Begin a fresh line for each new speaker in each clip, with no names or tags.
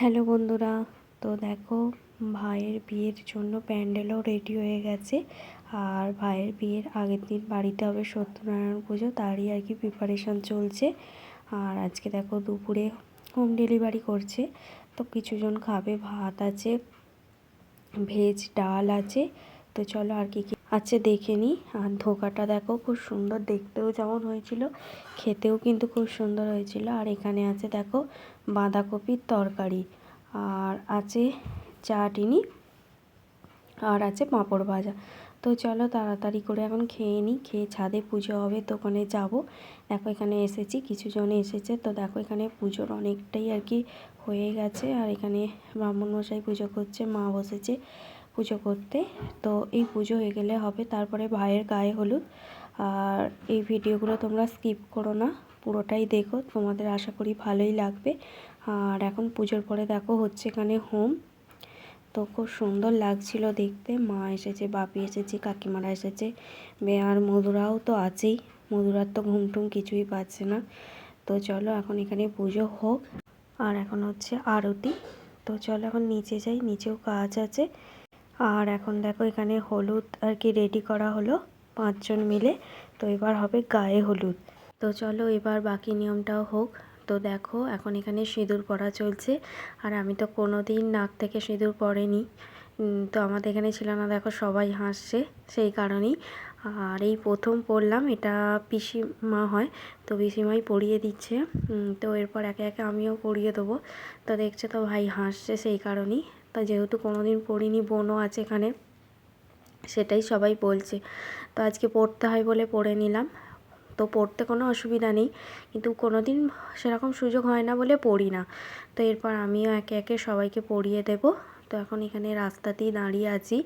Hello বন্ধুরা, তো দেখো ভাইয়ের বিয়ের জন্য প্যান্ডেলও রেডি হয়ে গেছে। আর ভাইয়ের বিয়ের আগের দিন বাড়িতে হবে সত্যনারায়ণ পুজো, তারই আর কি প্রিপারেশান চলছে। আর আজকে দেখো দুপুরে হোম ডেলিভারি করছে, তো কিছুজন খাবে, ভাত আছে, ভেজ ডাল আছে। তো চলো আর কি কি আছে দেখে নিই। আর ধোকাটা দেখো খুব সুন্দর, দেখতেও যেমন হয়েছিল খেতেও কিন্তু খুব সুন্দর হয়েছিল। আর এখানে আছে দেখো বাঁধাকপির তরকারি, আর আছে চাটনি, আর আছে পাঁপড় ভাজা। তো চলো তাড়াতাড়ি করে এখন খেয়ে নিই, খেয়ে ছাদে পুজো হবে, তো ওখানে যাবো। দেখো এখানে এসেছি, কিছু জন এসেছে, তো দেখো এখানে পুজোর অনেকটাই আর কি হয়ে গেছে। আর এখানে ব্রাহ্মণমশাই পুজো করছে, মা বসেছে পুজো করতে। তো এই পুজো হয়ে গেলে হবে তারপরে ভাইয়ের গায়ে হলুদ। আর এই ভিডিওগুলো তোমরা স্কিপ করো না, পুরোটাই দেখো, তোমাদের আশা করি ভালোই লাগবে। আর এখন পুজোর পরে দেখো হচ্ছে এখানে হোম, তো খুব সুন্দর লাগছিল দেখতে। মা এসেছে, বাপি এসেছে, কাকিমারা এসেছে, আর মধুরাও তো আছেই। মধুরার তো ঘুম টুম কিছুই পাচ্ছে না। তো চলো এখন এখানে পুজো হোক। আর এখন হচ্ছে আরতি। তো চলো এখন নিচে যাই, নিচেও কাজ আছে। আর এখন দেখো এখানে হলুদ আর কি রেডি করা হলো 5 জন মিলে। তো এবার হবে গায়ে হলুদ। তো চলো এবার বাকি নিয়মটাও হোক। তো দেখো এখন এখানে সিঁদুর পরা চলছে। আর আমি তো কোনো দিন নাক থেকে সিঁদুর পরেনি, তো আমাদের এখানে ছিল না, দেখো সবাই হাসছে সেই কারণেই। আর এই প্রথম পরলাম, এটা পিসিমা হয়, তো পিসিমাই পরিয়ে দিচ্ছে। তো এরপর একে একে আমিও পরিয়ে দেবো। তো দেখছে তো ভাই হাসছে সেই কারণেই। তা যেহেতু কোনো দিন পরিনি, বোনও আছে এখানে, সেটাই সবাই বলছে, তো আজকে পড়তে হয় বলে পড়ে নিলাম। তো পড়তে কোনো অসুবিধা নেই, কিন্তু কোনো দিন সেরকম সুযোগ হয় না বলে পড়ি না। তো এরপর আমিও একে একে সবাইকে পড়িয়ে দেব। তো এখন এখানে রাস্তাতেই দাঁড়িয়ে আছি।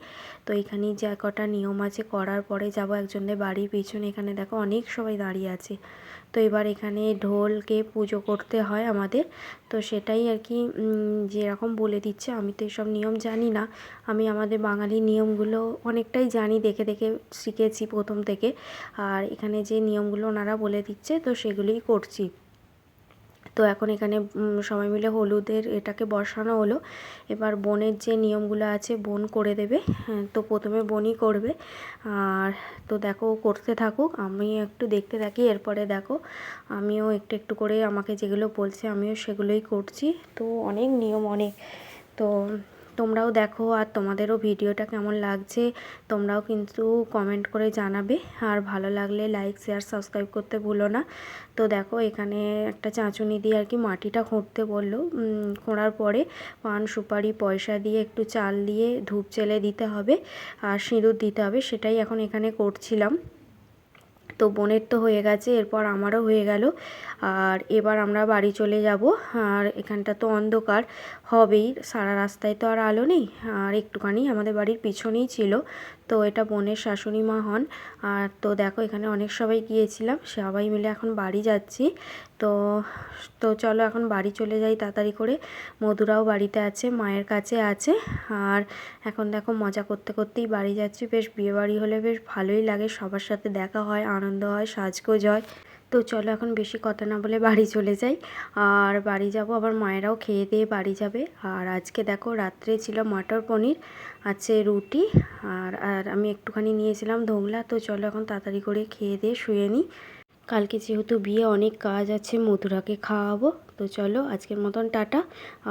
তো এখানে যা কটা নিয়ম আছে করার পরে যাব একজনের বাড়ির পিছনে। এখানে দেখো অনেক সবাই দাঁড়িয়ে আছে। তো এবার এখানে ঢোলকে পুজো করতে হয় আমাদের, তো সেটাই আর কি যেরকম বলে দিচ্ছে। আমি তো এসব নিয়ম জানি না, আমি আমাদের বাঙালির নিয়মগুলো অনেকটাই জানি, দেখে দেখে শিখেছি প্রথম থেকে। আর এখানে যে নিয়মগুলো ওনারা বলে দিচ্ছে, তো সেগুলোই করছি। তো এখন এখানে সবাই মিলে হলুদের এটাকে বসানো হলো। এবার বোনের যে নিয়মগুলো আছে বোন করে দেবে। তো প্রথমে বোনই করবে। আর তো দেখো করতে থাকুক, আমি একটু দেখতে থাকি। এরপরে দেখো আমিও একটু একটু করে আমাকে যেগুলো বলছে আমিও সেগুলোই করছি। তো অনেক নিয়ম, অনেক। তো তোমরাও দেখো, আর তোমাদেরও ভিডিওটা কেমন লাগছে তোমরাও কিন্তু কমেন্ট করে জানাবে। আর ভালো লাগলে লাইক শেয়ার সাবস্ক্রাইব করতে ভুলো না। তো দেখো এখানে একটা চাঁচুনি দিয়ে আর কি মাটিটা খুঁড়তে বললো। খোঁড়ার পরে পান সুপারি পয়সা দিয়ে একটু চাল দিয়ে ধূপ জেলে দিতে হবে, আর সিঁদুর দিতে হবে, সেটাই এখন এখানে করছিলাম। তো বোনের তো হয়ে গেছে, এরপর আমারও হয়ে গেল। আর এবার আমরা বাড়ি চলে যাব। আর এখানটা তো অন্ধকার হবেই, সারা রাস্তায় তো আর আলো নেই। আর একটুখানি আমাদের বাড়ির পিছনেই ছিল, তো এটা বোনের শাশুড়ি মা হন। আর তো দেখো এখানে অনেক সবাই গিয়েছিলাম, সবাই মিলে এখন বাড়ি যাচ্ছি। তো তো চলো এখন বাড়ি চলে যাই তাড়াতাড়ি করে। মধুরাও বাড়িতে আছে, মায়ের কাছে আছে। আর এখন দেখো মজা করতে করতেই বাড়ি যাচ্ছি। বেশ বিয়েবাড়ি হলে বেশ ভালোই লাগে, সবার সাথে দেখা হয়, আনন্দ হয়, সাজগোজ হয়। তো চলো এখন বেশি কথা না বলে বাড়ি চলে যাই। আর বাড়ি যাব, আবার মায়েরাও খেয়ে দিয়ে বাড়ি যাবে। আর আজকে দেখো রাত্রে ছিল মটর পনির, আছে রুটি, আর আর আমি একটুখানি নিয়েছিলাম ধোগলা। তো চলো এখন তাড়াতাড়ি করে খেয়ে দিয়ে শুয়ে নিই। কালকে যেহেতু বিয়ে, অনেক কাজ আছে, মধুরাকে খাওয়াবো। তো চলো আজকের মতন টাটা,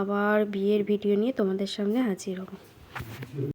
আবার বিয়ের ভিডিও নিয়ে তোমাদের সামনে হাজির হব।